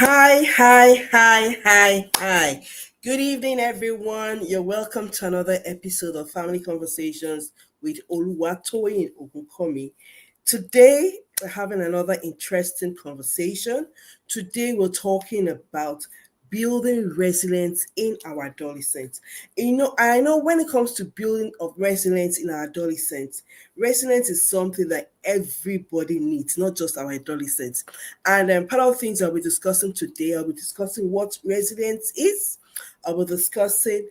Hi. Good evening, everyone. You're welcome to another episode of Family Conversations with Oluwatoyin Ogunkomi. Today, we're having another interesting conversation. Today, we're talking about building resilience in our adolescents. I know when it comes to building of resilience in our adolescents, resilience is something that everybody needs, not just our adolescents. And part of the things I'll be discussing today, I'll be discussing what resilience is. I will be discussing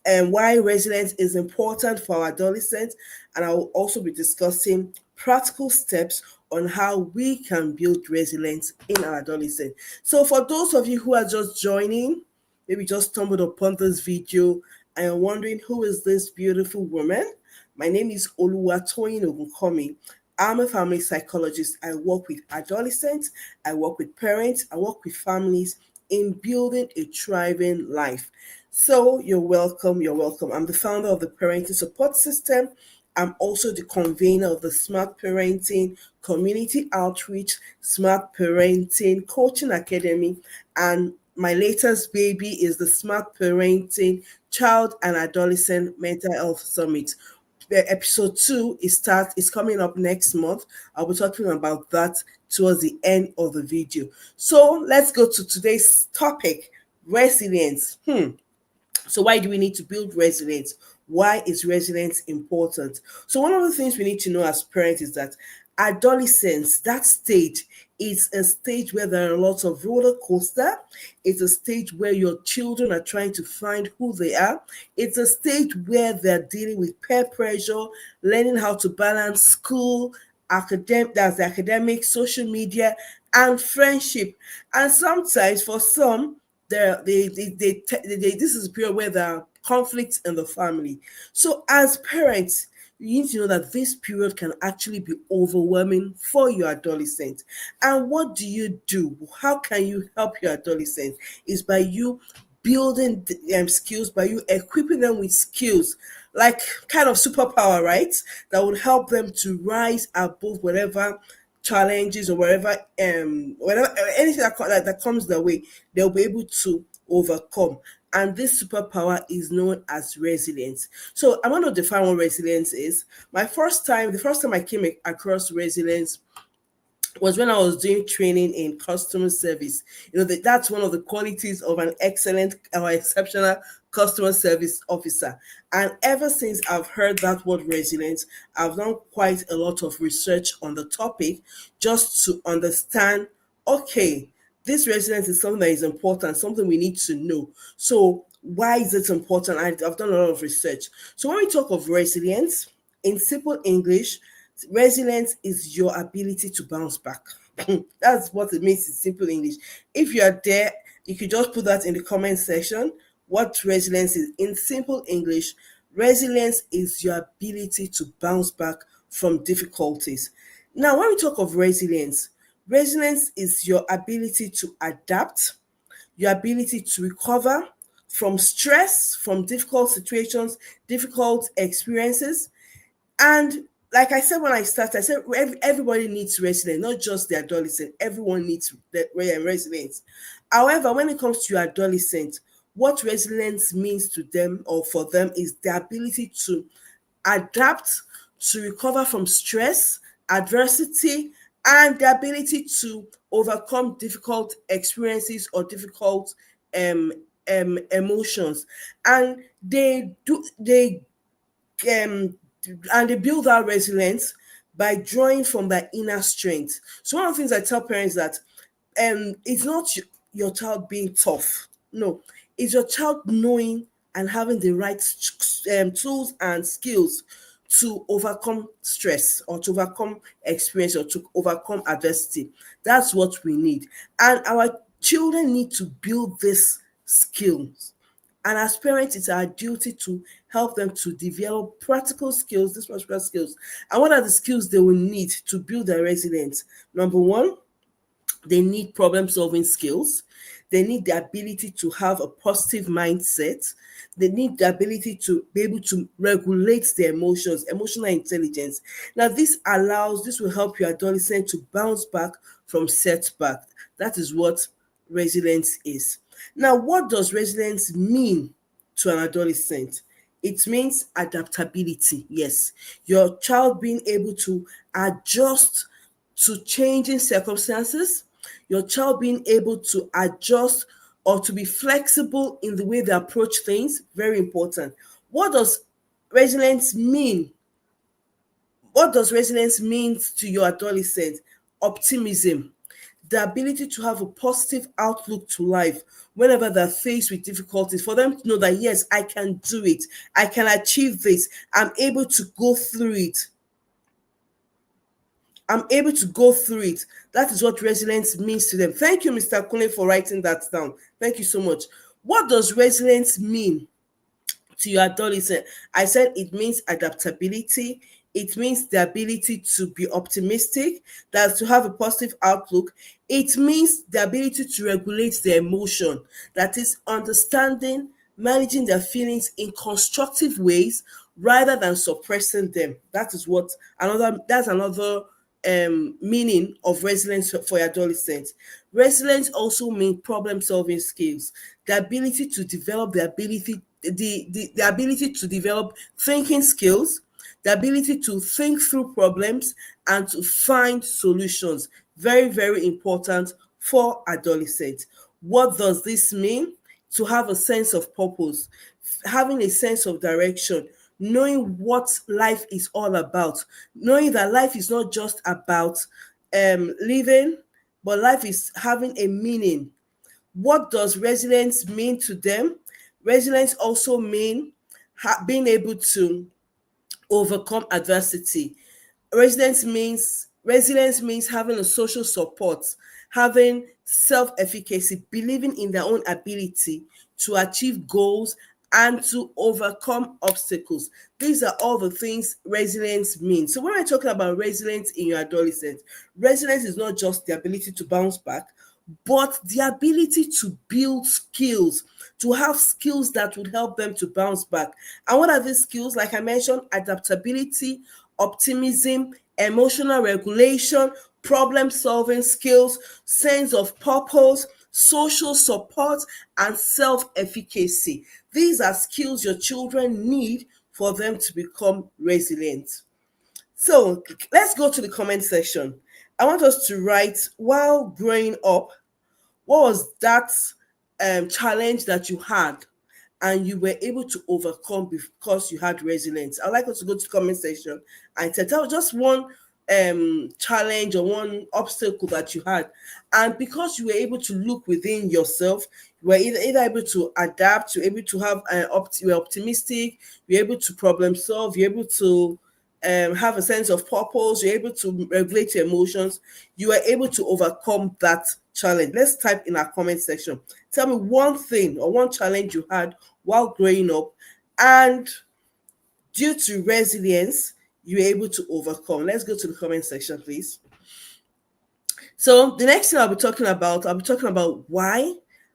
and why resilience is important for our adolescents. And I will also be discussing practical steps on how we can build resilience in our adolescents. So, for those of you who are just joining, maybe just stumbled upon this video and are wondering who is this beautiful woman, my name is Oluwatoyin Ogunkomi. I'm a family psychologist. I work with adolescents, I work with parents, I work with families in building a thriving life. So you're welcome. You're welcome. I'm the founder of the Parenting Support System. I'm also the convener of the Smart Parenting Community Outreach, Smart Parenting Coaching Academy, and my latest baby is the Smart Parenting Child and Adolescent Mental Health Summit. The episode 2 is coming up next month. I'll be talking about that towards the end of the video. So let's go to today's topic: resilience. So why do we need to build resilience? Why is resilience important? So one of the things we need to know as parents is that adolescence, that stage, is a stage where there are lots of roller coaster. It's a stage where your children are trying to find who they are. It's a stage where they're dealing with peer pressure, learning how to balance school, that's academic, social media, and friendship. And sometimes for some, this is a period where there are conflicts in the family. So as parents, you need to know that this period can actually be overwhelming for your adolescent. And what do you do? How can you help your adolescent? Is by you building skills, by you equipping them with skills like kind of superpower, right? That would help them to rise above whatever challenges or whatever anything that comes their way, they'll be able to overcome. And this superpower is known as resilience. So I'm going to define what resilience is. The first time I came across resilience was when I was doing training in customer service. That's one of the qualities of an excellent or exceptional customer service officer. And ever since I've heard that word resilience, I've done quite a lot of research on the topic just to understand, okay, this resilience is something that is important, something we need to know. So why is it important? I've done a lot of research. So when we talk of resilience, in simple English, resilience is your ability to bounce back. That's what it means in simple English. If you are there, you could just put that in the comment section. What resilience is in simple English: resilience is your ability to bounce back from difficulties. Now, when we talk of resilience, resilience is your ability to adapt, your ability to recover from stress, from difficult situations, difficult experiences, and like I said when I started, I said everybody needs resilience, not just the adolescent. Everyone needs resilience. However, when it comes to your adolescent, what resilience means to them or for them is the ability to adapt, to recover from stress, adversity, and the ability to overcome difficult experiences or difficult emotions. And um, they build that resilience by drawing from their inner strength. So one of the things I tell parents that it's not your child being tough. No, it's your child knowing and having the right tools and skills to overcome stress or to overcome experience or to overcome adversity. That's what we need. And our children need to build these skills. And as parents, it's our duty to help them to develop practical skills, these practical skills. And what are the skills they will need to build their resilience? Number one, they need problem solving skills. They need the ability to have a positive mindset. They need the ability to be able to regulate their emotions, emotional intelligence. Now, this will help your adolescent to bounce back from setback. That is what resilience is. Now, what does resilience mean to an adolescent? It means adaptability. Yes, your child being able to adjust to changing circumstances, your child being able to adjust or to be flexible in the way they approach things, very important. What does resilience mean? What does resilience mean to your adolescent? Optimism, the ability to have a positive outlook to life whenever they're faced with difficulties, for them to know that, yes, I can do it, I can achieve this, I'm able to go through it. I'm able to go through it. That is what resilience means to them. Thank you, Mr. Kunle, for writing that down. Thank you so much. What does resilience mean to your adolescent? I said it means adaptability. It means the ability to be optimistic, that's to have a positive outlook. It means the ability to regulate their emotion, that is understanding, managing their feelings in constructive ways rather than suppressing them. That is what that's another meaning of resilience for adolescents. Resilience also means problem solving skills, the ability to develop the ability to develop thinking skills, the ability to think through problems and to find solutions. Very, very important for adolescents. What does this mean? To have a sense of purpose, having a sense of direction, knowing what life is all about, knowing that life is not just about living, but life is having a meaning. What does resilience mean to them? Resilience also mean being able to overcome adversity. Resilience means having a social support, having self-efficacy, believing in their own ability to achieve goals and to overcome obstacles. These are all the things resilience means. So when we're talking about resilience in your adolescent, resilience is not just the ability to bounce back, but the ability to build skills, to have skills that would help them to bounce back. And what are these skills? Like I mentioned, adaptability, optimism, emotional regulation, problem solving skills, sense of purpose, social support, and self efficacy. These are skills your children need for them to become resilient. So let's go to the comment section. I want us to write, while growing up, what was that challenge that you had and you were able to overcome because you had resilience? I'd like us to go to the comment section and tell just one challenge or one obstacle that you had, and because you were able to look within yourself, you were either able to adapt, you're able to have you were optimistic, you're able to problem solve, you're able to have a sense of purpose, you're able to regulate your emotions, you are able to overcome that challenge. Let's type in our comment section. Tell me one thing or one challenge you had while growing up, and due to resilience, you were able to overcome. Let's go to the comment section, please. So the next thing I'll be talking about why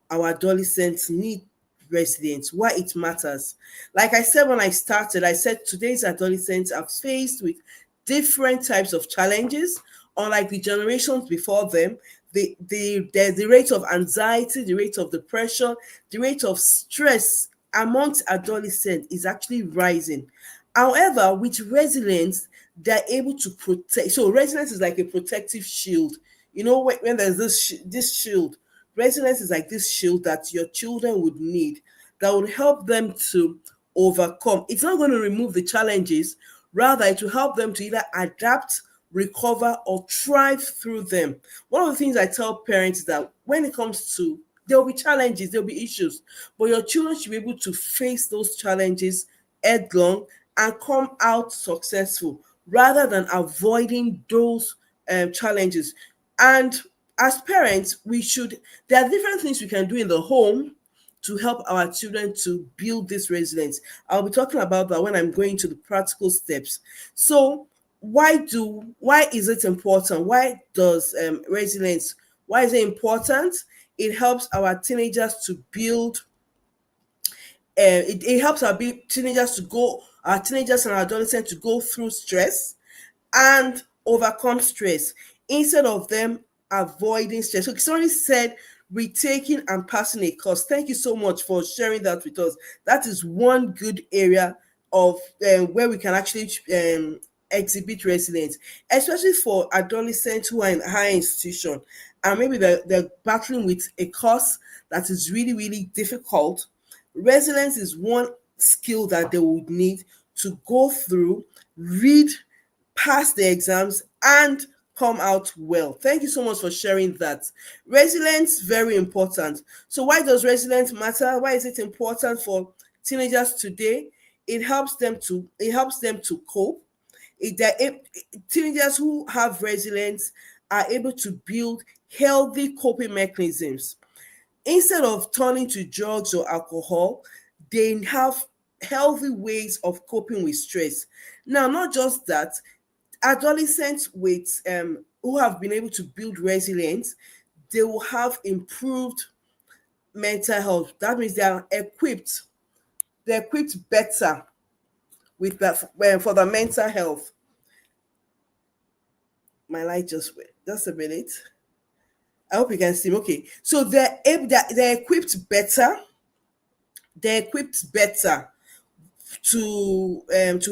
our adolescents need resilience, why it matters. Like I said when I started, I said today's adolescents are faced with different types of challenges, unlike the generations before them. The rate of anxiety, the rate of depression, the rate of stress amongst adolescents is actually rising. However, with resilience, they're able to protect. So resilience is like a protective shield. You know, when there's this shield, resilience is like this shield that your children would need, that would help them to overcome. It's not going to remove the challenges, rather it will help them to either adapt, recover, or thrive through them. One of the things I tell parents is that when it comes to, there will be challenges, there will be issues, but your children should be able to face those challenges headlong and come out successful rather than avoiding those challenges. And as parents, there are different things we can do in the home to help our children to build this resilience. I'll be talking about that when I'm going to the practical steps. So why is it important? Why does resilience, why is it important? It helps our teenagers to build it helps our teenagers and our adolescents to go through stress and overcome stress instead of them avoiding stress. So somebody said retaking and passing a course. Thank you so much for sharing that with us. That is one good area of where we can actually exhibit resilience, especially for adolescents who are in higher institution and maybe they're battling with a course that is really, really difficult. Resilience is one skill that they would need to go through, read, pass the exams, and come out well. Thank you so much for sharing that. Resilience, very important. So why does resilience matter? Why is it important for teenagers today? It helps them to cope. Teenagers who have resilience are able to build healthy coping mechanisms. Instead of turning to drugs or alcohol, they have healthy ways of coping with stress. Now, not just that, adolescents with who have been able to build resilience, they will have improved mental health. That means they are equipped. They're equipped better with that for the mental health. My light just went. Just a minute. I hope you can see me. Okay, so they're equipped better. They're equipped better to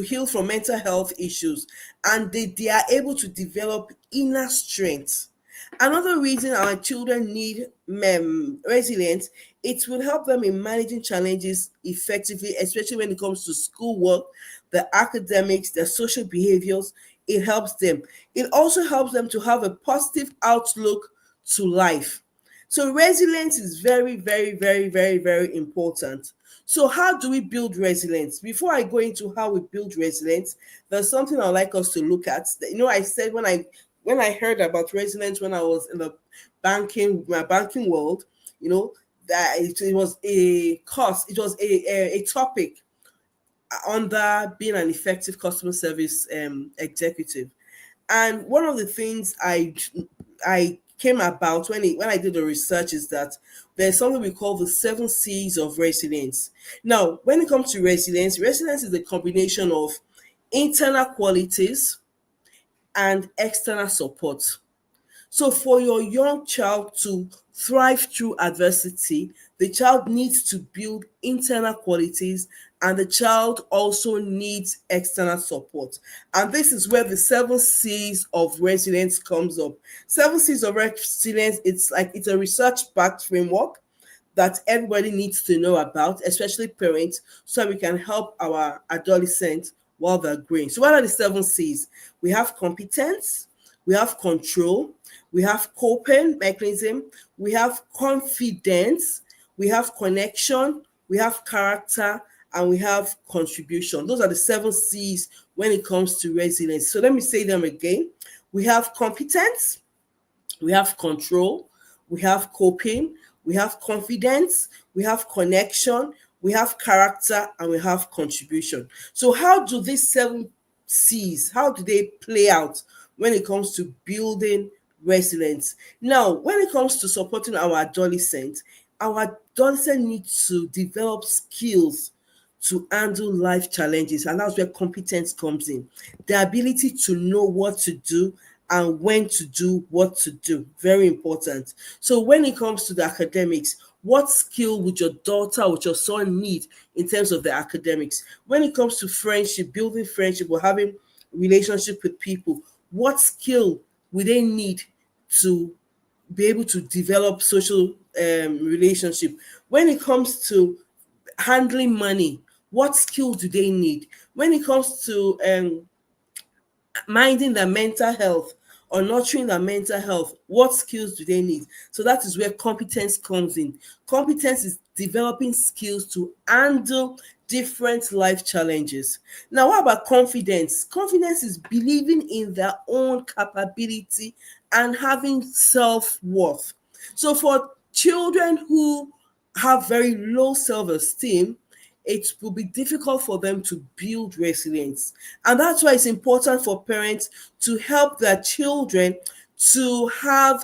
heal from mental health issues, and they are able to develop inner strength. Another reason our children need resilience, it will help them in managing challenges effectively, especially when it comes to schoolwork, the academics, their social behaviors. It helps them. It also helps them to have a positive outlook to life. So resilience is very, very, very, very, very important. So how do we build resilience? Before I go into how we build resilience, there's something I'd like us to look at. I said when I heard about resilience when I was in the my banking world, that it was a course, it was a topic under being an effective customer service executive. And one of the things I came about when I did the research is that there's something we call the 7 C's of resilience. Now, when it comes to resilience, resilience is a combination of internal qualities and external support. So, for your young child to thrive through adversity, the child needs to build internal qualities and the child also needs external support. And this is where the 7 C's of resilience comes up. 7 C's of resilience, it's a research backed framework that everybody needs to know about, especially parents, so we can help our adolescents while they're growing. So, what are the 7 C's? We have competence, we have control, we have coping mechanism, we have confidence, we have connection, we have character, and we have contribution. Those are the 7 C's when it comes to resilience. So let me say them again. We have competence, we have control, we have coping, we have confidence, we have connection, we have character, and we have contribution. So how do these 7 C's, how do they play out when it comes to building resilience? Now, when it comes to supporting our adolescent needs to develop skills to handle life challenges, and that's where competence comes in. The ability to know what to do and when to do what to do, very important. So when it comes to the academics, what skill would your daughter or your son need in terms of the academics? When it comes to friendship, building friendship or having relationship with people, what skill will they need to be able to develop social relationship? When it comes to handling money, what skill do they need? When it comes to minding their mental health or nurturing their mental health, what skills do they need? So that is where competence comes in. Competence is developing skills to handle different life challenges. Now, what about confidence? Confidence is believing in their own capability and having self-worth. So for children who have very low self-esteem, it will be difficult for them to build resilience. And that's why it's important for parents to help their children to have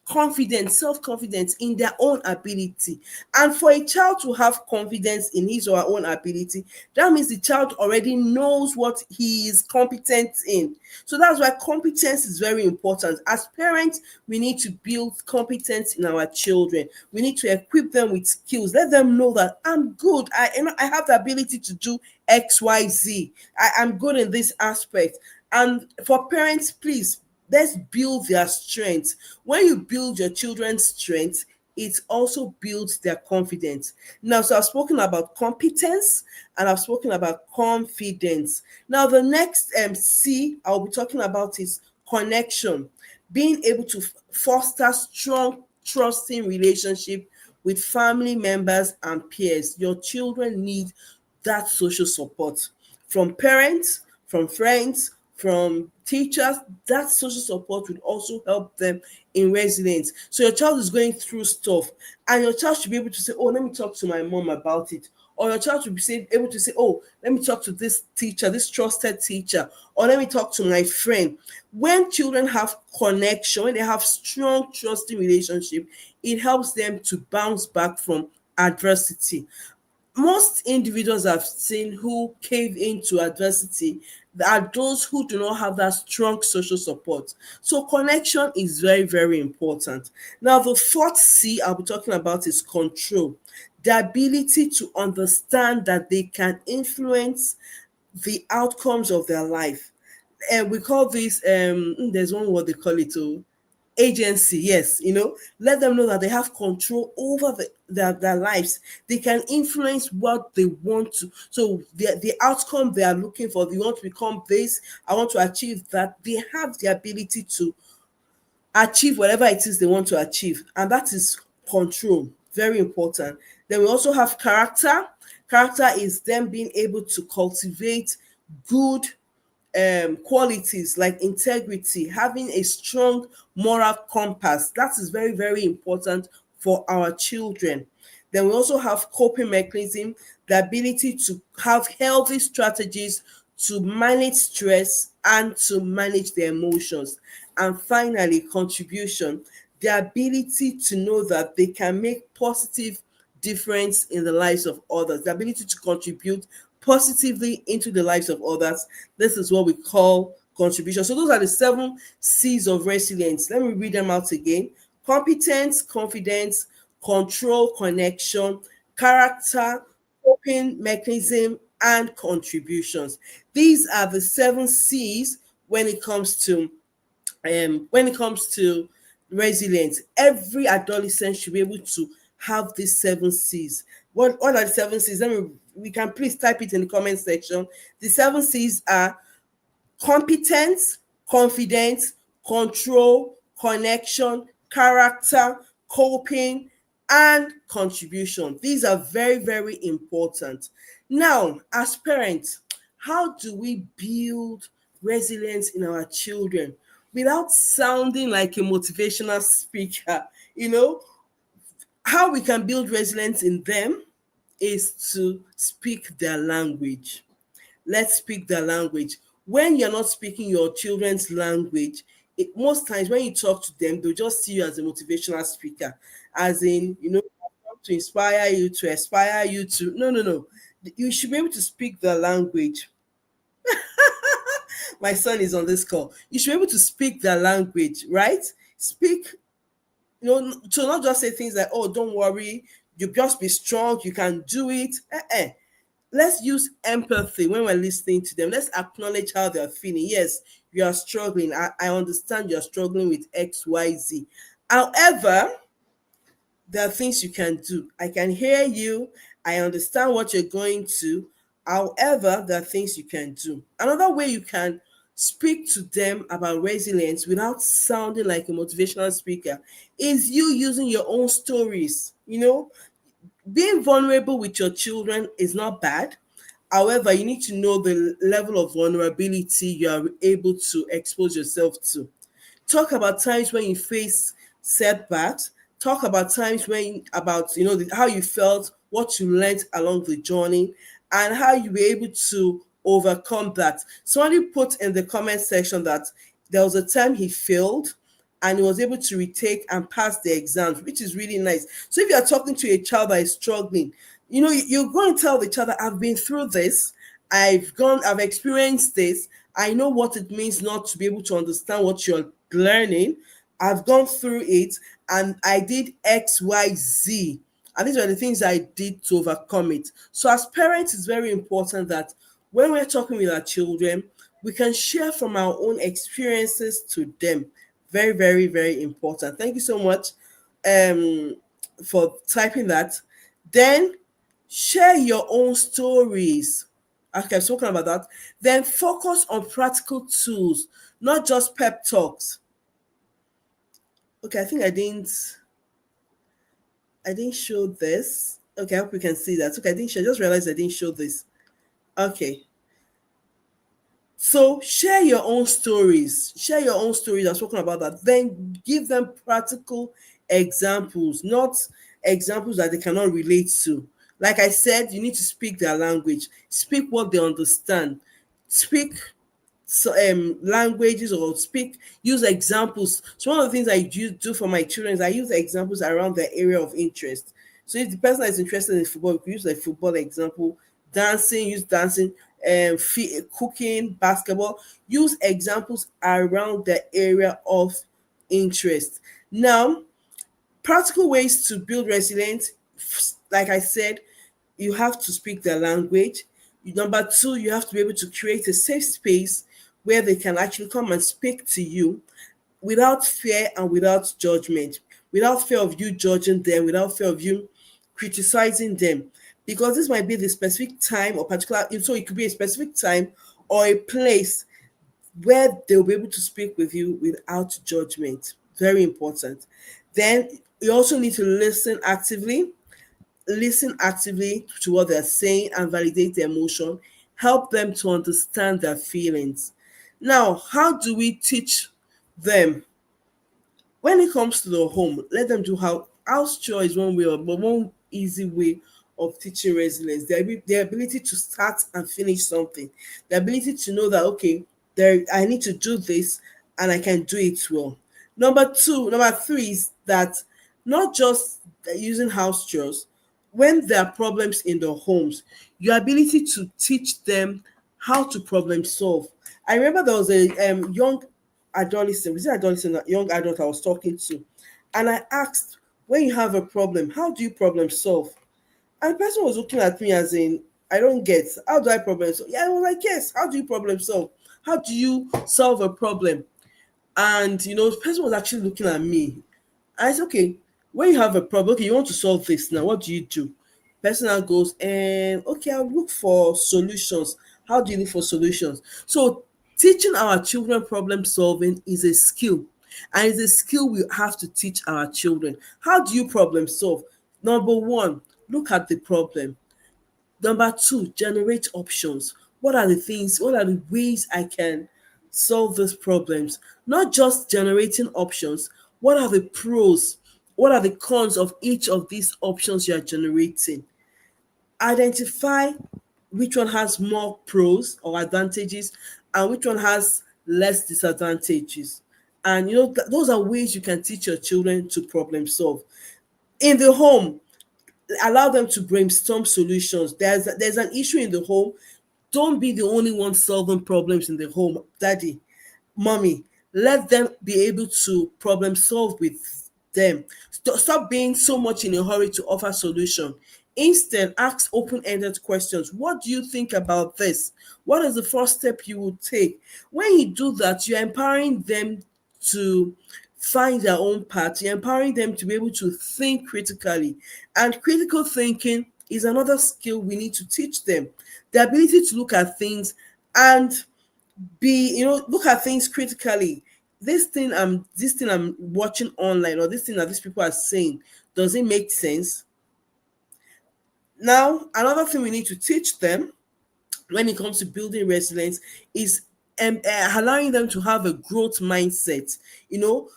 confidence, self-confidence in their own ability. And for a child to have confidence in his or her own ability, that means the child already knows what he is competent in. So that's why competence is very important. As parents, we need to build competence in our children. We need to equip them with skills. Let them know that I'm good. I have the ability to do XYZ. I'm good in this aspect. And for parents, please, let's build their strength. When you build your children's strength, it also builds their confidence. Now, so I've spoken about competence and I've spoken about confidence. Now, the next C I'll be talking about is connection. Being able to foster strong, trusting relationship with family members and peers. Your children need that social support from parents, from friends, from teachers. That social support will also help them in resilience. So your child is going through stuff, and your child should be able to say, "Oh, let me talk to my mom about it." Or your child should be able to say, "Oh, let me talk to this teacher, this trusted teacher, or let me talk to my friend." When children have connection, when they have strong, trusting relationship, it helps them to bounce back from adversity. Most individuals I've seen who cave into adversity are those who do not have that strong social support. So connection is very, very important. Now, the fourth C I'll be talking about is control. The ability to understand that they can influence the outcomes of their life. And we call this there's one word they call it too, agency. Yes, let them know that they have control over their lives. They can influence what they want to. So the outcome they are looking for, they want to become this, I want to achieve that. They have the ability to achieve whatever it is they want to achieve, and that is control. Very important. Then we also have character. Character is them being able to cultivate good qualities like integrity, having a strong moral compass. That is very, very important for our children. Then we also have coping mechanism, the ability to have healthy strategies to manage stress and to manage their emotions. And finally, contribution, the ability to know that they can make positive difference in the lives of others, the ability to contribute positively into the lives of others. This is what we call contribution. So those are the 7 C's of resilience. Let me read them out again: competence, confidence, control, connection, character, coping mechanism, and contributions. These are the 7 C's when it comes to resilience. Every adolescent should be able to have these 7 C's. What are the 7 C's? We can please type it in the comment section. The 7 C's are competence, confidence, control, connection, character, coping, and contribution. These are very, very important. Now, as parents, how do we build resilience in our children without sounding like a motivational speaker? How we can build resilience in them is to speak their language. Let's speak their language. When you're not speaking your children's language, most times when you talk to them, they'll just see you as a motivational speaker, as in, to inspire you, to aspire you to. No, no, no. You should be able to speak the language. My son is on this call. You should be able to speak their language, right? Speak, to not just say things like, "Oh, don't worry, you just be strong, you can do it." Let's use empathy when we're listening to them. Let's acknowledge how they're feeling. Yes, you are struggling. I understand you're struggling with XYZ. However, there are things you can do. I can hear you. I understand what you're going to. However, there are things you can do. Another way you can speak to them about resilience without sounding like a motivational speaker is you using your own stories. Being vulnerable with your children is not bad. However, you need to know the level of vulnerability you are able to expose yourself to. Talk about times when you face setbacks. Talk about times how you felt, what you learned along the journey, and how you were able to overcome that. Somebody put in the comment section that there was a time he failed and he was able to retake and pass the exams, which is really nice. So if you're talking to a child that is struggling, you're going to tell the child that I've been through this, I've experienced this, I know what it means not to be able to understand what you're learning. I've gone through it and I did X, Y, Z. And these are the things I did to overcome it. So, as parents, it's very important that when we're talking with our children, we can share from our own experiences to them. Very, very, very important. Thank you so much um, for typing that. Then share your own stories. Okay, I've spoken about that. Then focus on practical tools, not just pep talks. Okay, I think I didn't show this. Okay, I hope you can see that. Okay, I didn't show. I just realized I didn't show this. Okay, so share your own stories. Share your own stories. I've spoken about that. Then give them practical examples, not examples that they cannot relate to. Like I said, you need to speak their language. Speak what they understand. Speak languages, or use examples. So one of the things do for my children is I use examples around their area of interest. So if the person is interested in football, we could use a football example. Dancing, use dancing. Cooking, basketball, use examples around the area of interest. Now, practical ways to build resilience, like I said, you have to speak their language. Number two, you have to be able to create a safe space where they can actually come and speak to you without fear and without judgment, without fear of you judging them, without fear of you criticizing them. Because this might be the specific time or particular, so it could be a specific time or a place where they'll be able to speak with you without judgment. Very important. Then you also need to listen actively to what they're saying and validate their emotion, help them to understand their feelings. Now, how do we teach them? When it comes to the home, let them do house chore is one way, but one easy way of teaching resilience. Their ability to start and finish something, the ability to know that okay, there I need to do this and I can do it well. Number three is that not just using house chores. When there are problems in the homes, your ability to teach them how to problem solve. I remember there was a young adolescent, was it adolescent, a young adult I was talking to, and I asked, when you have a problem, how do you problem solve? And the person was looking at me as in, I don't get, how do I problem solve? Yeah, I was like, yes, how do you problem solve? How do you solve a problem? And the person was actually looking at me. I said, okay, when you have a problem, okay, you want to solve this now, what do you do? Person now goes, and okay, I'll look for solutions. How do you look for solutions? So teaching our children problem solving is a skill. And it's a skill we have to teach our children. How do you problem solve? Number one, look at the problem. Number two, generate options. What are the ways I can solve these problems? Not just generating options, what are the pros? What are the cons of each of these options you are generating? Identify which one has more pros or advantages and which one has less disadvantages. And those are ways you can teach your children to problem solve. In the home, allow them to brainstorm solutions. There's an issue in the home. Don't be the only one solving problems in the home. Daddy, mommy, let them be able to problem solve with them. Stop being so much in a hurry to offer solution. Instead, ask open-ended questions. What do you think about this? What is the first step you would take? When you do that, you're empowering them to find their own path. You're empowering them to be able to think critically. And critical thinking is another skill we need to teach them. The ability to look at things and look at things critically. This thing I'm watching online, or this thing that these people are saying, does it make sense? Now, another thing we need to teach them when it comes to building resilience is allowing them to have a growth mindset. You know,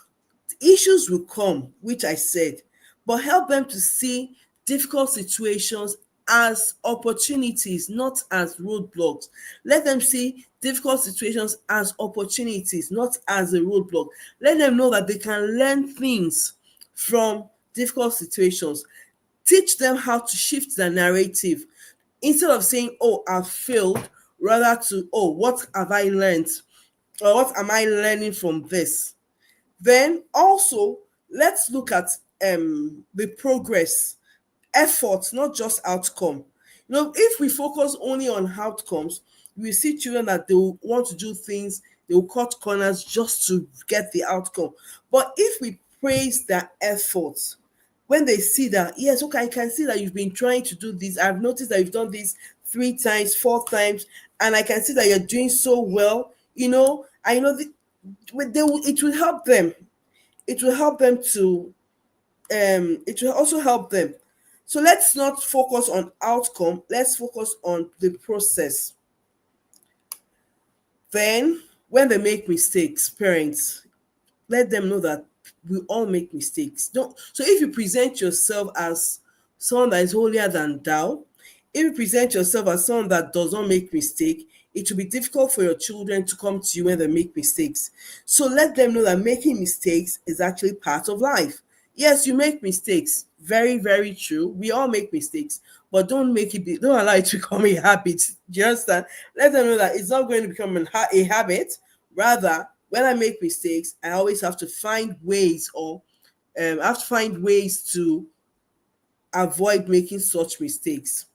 issues will come, which I said, but help them to see difficult situations as opportunities, not as roadblocks. Let them see difficult situations as opportunities, not as a roadblock. Let them know that they can learn things from difficult situations. Teach them how to shift the narrative instead of saying, "Oh, I've failed," rather to, "Oh, what have I learned? Or what am I learning from this?" Then also, let's look at the progress, effort, not just outcome. If we focus only on outcomes, we see children that they will want to do things, they will cut corners just to get the outcome. But if we praise their efforts, when they see that, yes, okay, I can see that you've been trying to do this. I've noticed that you've done this 3 times, 4 times, and I can see that you're doing so well. I know it will help them. It will help them to it will also help them. So let's not focus on outcome, let's focus on the process. Then when they make mistakes, parents, let them know that we all make mistakes. Don't So if you present yourself as someone that is holier than thou, if you present yourself as someone that does not make mistake, it will be difficult for your children to come to you when they make mistakes. So let them know that making mistakes is actually part of life. Yes, you make mistakes. Very, very true. We all make mistakes, but don't allow it to become a habit. Do you understand? Let them know that it's not going to become a habit. Rather, when I make mistakes, I always have to find ways, or I have to find ways to avoid making such mistakes.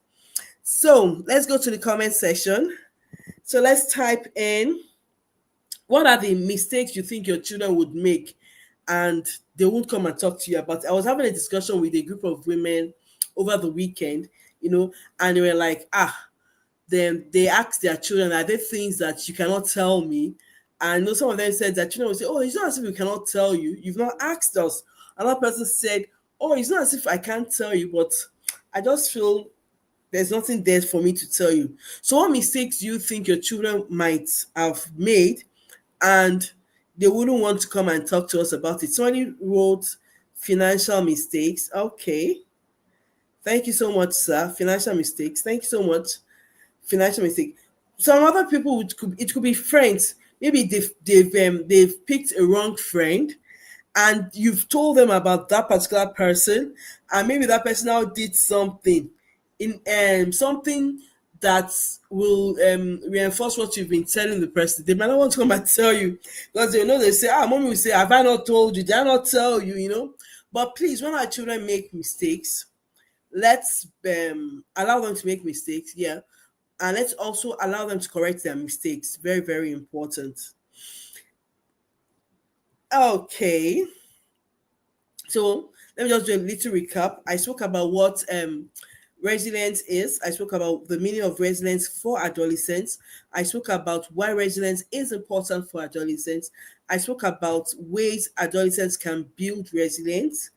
So let's go to the comment section. So let's type in, what are the mistakes you think your children would make and they won't come and talk to you about? I was having a discussion with a group of women over the weekend, and they were like, then they asked their children, are there things that you cannot tell me? And some of them said that children would say, "Oh, it's not as if we cannot tell you. You've not asked us." Another person said, "Oh, it's not as if I can't tell you, but I just feel there's nothing there for me to tell you." So what mistakes do you think your children might have made and they wouldn't want to come and talk to us about it? Somebody wrote financial mistakes. Okay. Thank you so much, sir. Financial mistakes. Thank you so much. Financial mistake. Some other people, it could be friends. Maybe they've picked a wrong friend, and you've told them about that particular person, and maybe that person now did something in something that will reinforce what you've been telling the person. They might not want to come and tell you because they say, mommy will say, "Have I not told you? Did I not tell you?" But please, when our children make mistakes, let's allow them to make mistakes, yeah, and let's also allow them to correct their mistakes. Very, very important. Okay, so let me just do a little recap. I spoke about what resilience is. I spoke about the meaning of resilience for adolescents. I spoke about why resilience is important for adolescents. I spoke about ways adolescents can build resilience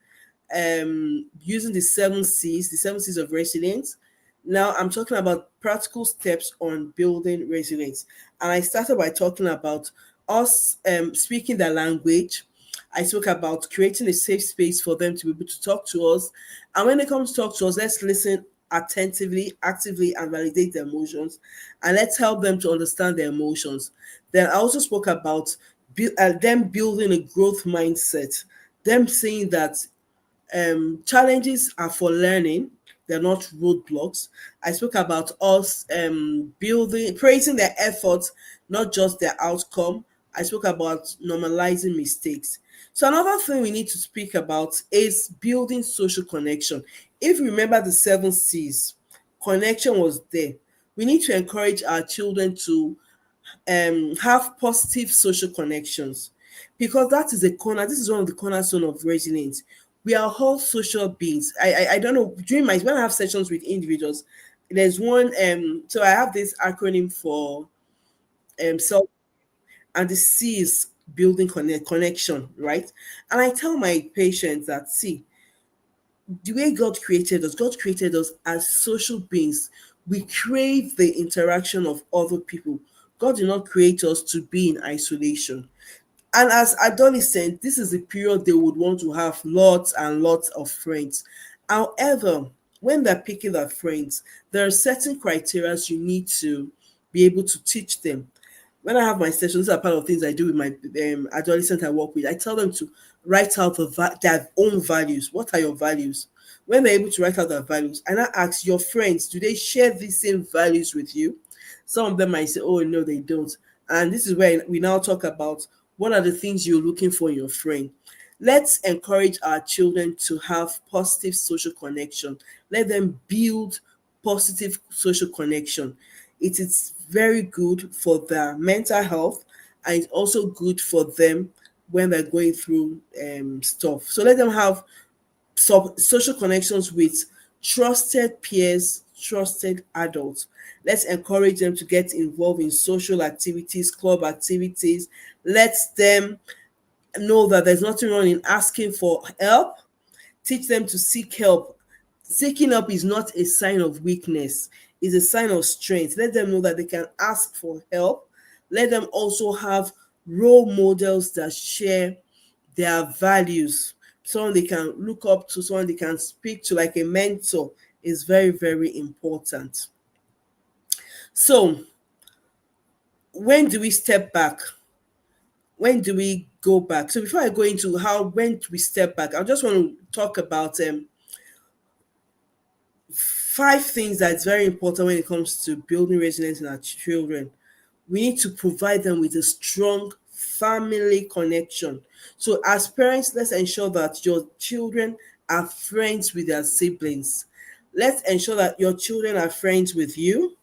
using the 7 C's of resilience. Now I'm talking about practical steps on building resilience. And I started by talking about us speaking their language. I spoke about creating a safe space for them to be able to talk to us. And when they come to talk to us, let's listen attentively, actively, and validate their emotions. And let's help them to understand their emotions. Then I also spoke about them building a growth mindset, them saying that challenges are for learning, they're not roadblocks. I spoke about us praising their efforts, not just their outcome. I spoke about normalizing mistakes. So another thing we need to speak about is building social connection. If you remember the 7 C's, connection was there. We need to encourage our children to have positive social connections, because that is a corner. This is one of the cornerstone of resilience. We are all social beings. I don't know, during my when I have sessions with individuals, there's one so I have this acronym for self, and the C is building connection, right? And I tell my patients that, see, the way God created us as social beings. We crave the interaction of other people. God did not create us to be in isolation. And as adolescents, this is the period they would want to have lots and lots of friends. However, when they're picking their friends, there are certain criteria you need to be able to teach them. When I have my sessions, these are part of things I do with my adolescent I work with. I tell them to write out their own values. What are your values? When they're able to write out their values, and I ask your friends, do they share these same values with you? Some of them might say, oh, no, they don't. And this is where we now talk about what are the things you're looking for in your friend. Let's encourage our children to have positive social connection. Let them build positive social connection. It is very good for their mental health, and it's also good for them when they're going through stuff. So let them have social connections with trusted peers, trusted adults. Let's encourage them to get involved in social activities, club activities. Let them know that there's nothing wrong in asking for help. Teach them to seek help. Seeking help is not a sign of weakness, it's a sign of strength. Let them know that they can ask for help. Let them also have role models that share their values. Someone they can look up to, someone they can speak to, like a mentor, is very, very important. So, when do we step back? When do we go back? So, before I go into how when do we step back, I just want to talk about 5 things that's very important when it comes to building resilience in our children. We need to provide them with a strong family connection. So, as parents, let's ensure that your children are friends with their siblings. Let's ensure that your children are friends with you.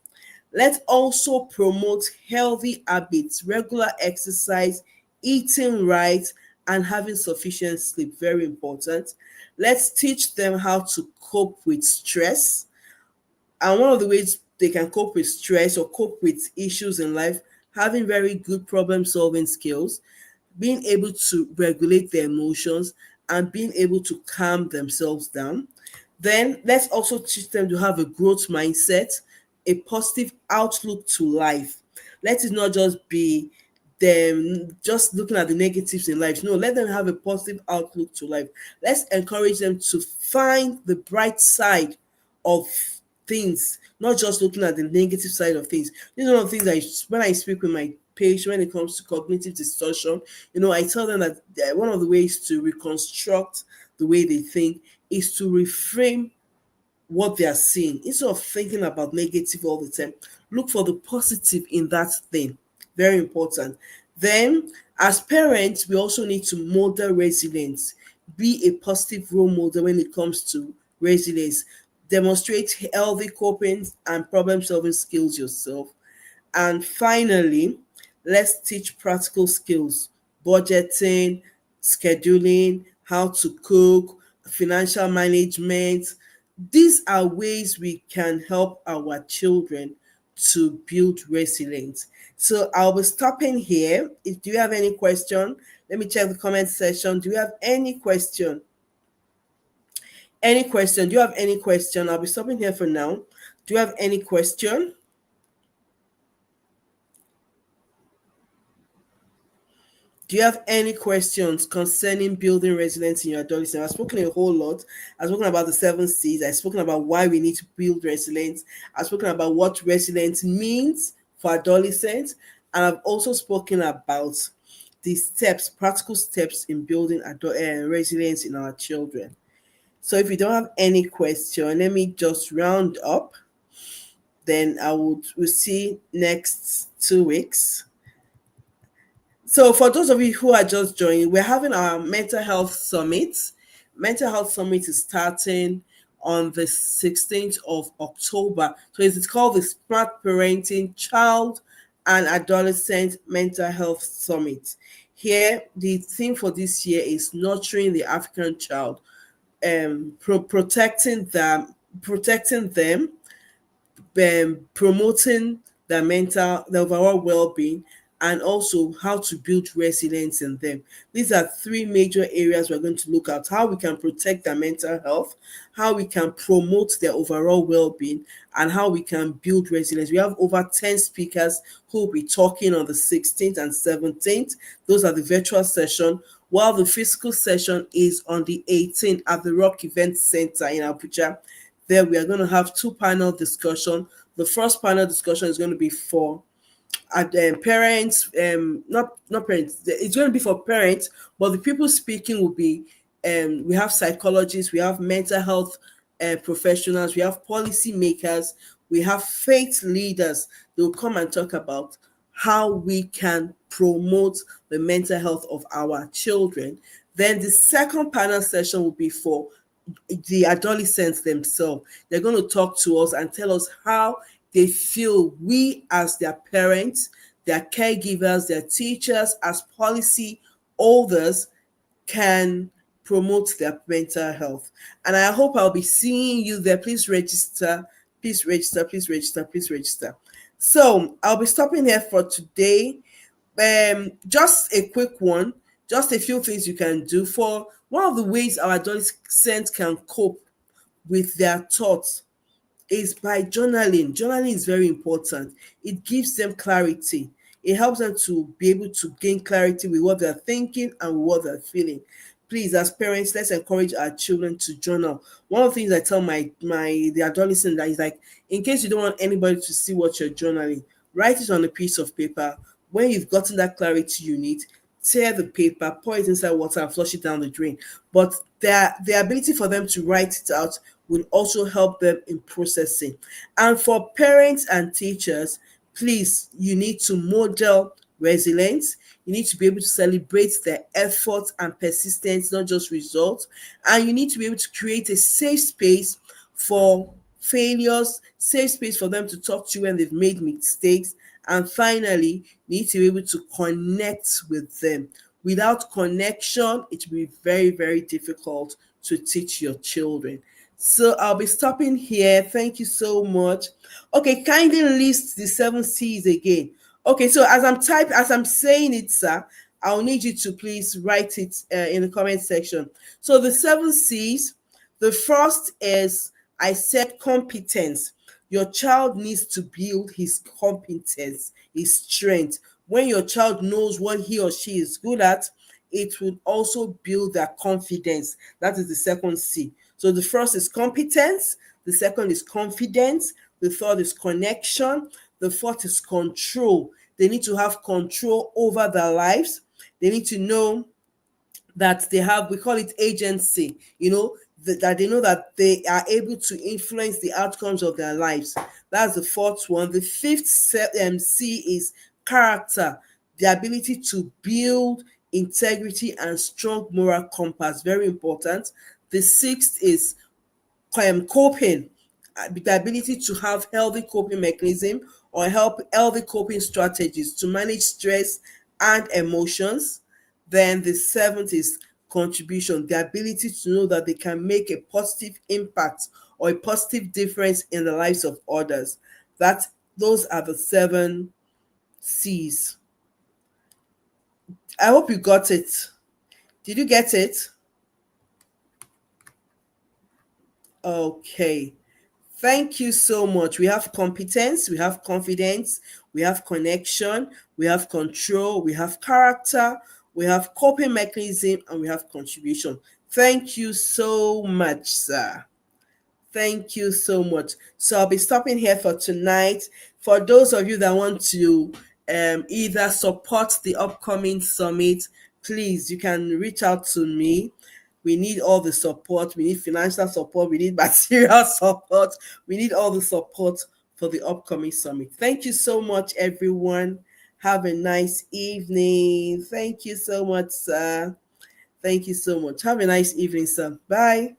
Let's also promote healthy habits, regular exercise, eating right, and having sufficient sleep. Very important. Let's teach them how to cope with stress. And one of the ways they can cope with stress or cope with issues in life, having very good problem solving skills, being able to regulate their emotions, and being able to calm themselves down. Then let's also teach them to have a growth mindset, a positive outlook to life. Let it not just be them just looking at the negatives in life. No, let them have a positive outlook to life. Let's encourage them to find the bright side of things, not just looking at the negative side of things. These are one of the things when I speak with my patient when it comes to cognitive distortion, I tell them that one of the ways to reconstruct the way they think is to reframe what they are seeing. Instead of thinking about negative all the time, look for the positive in that thing. Very important. Then, as parents, we also need to model resilience. Be a positive role model when it comes to resilience. Demonstrate healthy coping and problem solving skills yourself. And finally, let's teach practical skills, budgeting, scheduling, how to cook, financial management. These are ways we can help our children to build resilience. So I'll be stopping here. If do you have any question, let me check the comment section. Do you have any question? Any question? Do you have any question? I'll be stopping here for now. Do you have any question? Do you have any questions concerning building resilience in your adolescent? I've spoken a whole lot. I've spoken about the 7 C's. I've spoken about why we need to build resilience. I've spoken about what resilience means for adolescents. And I've also spoken about the steps, practical steps in building resilience in our children. So if you don't have any question, let me just round up. Then we'll see next 2 weeks. So, for those of you who are just joining, we're having our mental health summit. Mental health summit is starting on the 16th of October. So, it's called the Smart Parenting Child and Adolescent Mental Health Summit. Here, the theme for this year is nurturing the African child, protecting them, promoting the overall well-being, and also how to build resilience in them. These are 3 major areas we're going to look at: how we can protect their mental health, how we can promote their overall well-being, and how we can build resilience. We have over 10 speakers who will be talking on the 16th and 17th. Those are the virtual session, while the physical session is on the 18th at the Rock Event Center in Abuja. There we are going to have two panel discussion. The first panel discussion is going to be for parents, not parents, it's going to be for parents, but the people speaking will be, we have psychologists, we have mental health professionals, we have policy makers, we have faith leaders. They'll come and talk about how we can promote the mental health of our children. Then the second panel session will be for the adolescents themselves. They're going to talk to us and tell us how they feel we, as their parents, their caregivers, their teachers, as policy holders, can promote their mental health. And I hope I'll be seeing you there. Please register. Please register. Please register. Please register. So I'll be stopping here for today. Just a quick one, just a few things you can do. For one of the ways our adolescents can cope with their thoughts is by journaling. Journaling is very important. It gives them clarity. It helps them to be able to gain clarity with what they're thinking and what they're feeling. Please, as parents, let's encourage our children to journal. One of the things I tell the adolescent that is like, in case you don't want anybody to see what you're journaling, write it on a piece of paper. When you've gotten that clarity you need, tear the paper, pour it inside water, and flush it down the drain. But the ability for them to write it out will also help them in processing. And for parents and teachers, please, you need to model resilience. You need to be able to celebrate their efforts and persistence, not just results. And you need to be able to create a safe space for failures, safe space for them to talk to you when they've made mistakes. And finally, you need to be able to connect with them. Without connection, it will be very, very difficult to teach your children. So I'll be stopping here. Thank you so much. Okay, kindly list the 7 C's again. Okay, so as I'm saying it, sir, I'll need you to please write it in the comment section. So the 7 C's, the first is, I said, competence. Your child needs to build his competence, his strength. When your child knows what he or she is good at, it will also build their confidence. That is the second C. So the first is competence, the second is confidence, the third is connection, the fourth is control. They need to have control over their lives. They need to know that they have, we call it agency, that they know that they are able to influence the outcomes of their lives. That's the fourth one. The fifth C is character, the ability to build integrity and strong moral compass, very important. The sixth is coping, the ability to have healthy coping mechanism or healthy coping strategies to manage stress and emotions. Then the seventh is contribution, the ability to know that they can make a positive impact or a positive difference in the lives of others. Those are the 7 C's. I hope you got it. Did you get it? Okay. Thank you so much. We have competence, we have confidence, we have connection, we have control, we have character, we have coping mechanism, and we have contribution. Thank you so much, sir. Thank you so much. So I'll be stopping here for tonight. For those of you that want to either support the upcoming summit, please, you can reach out to me. We need all the support. We need financial support. We need material support. We need all the support for the upcoming summit. Thank you so much, everyone. Have a nice evening. Thank you so much, sir. Thank you so much. Have a nice evening, sir. Bye.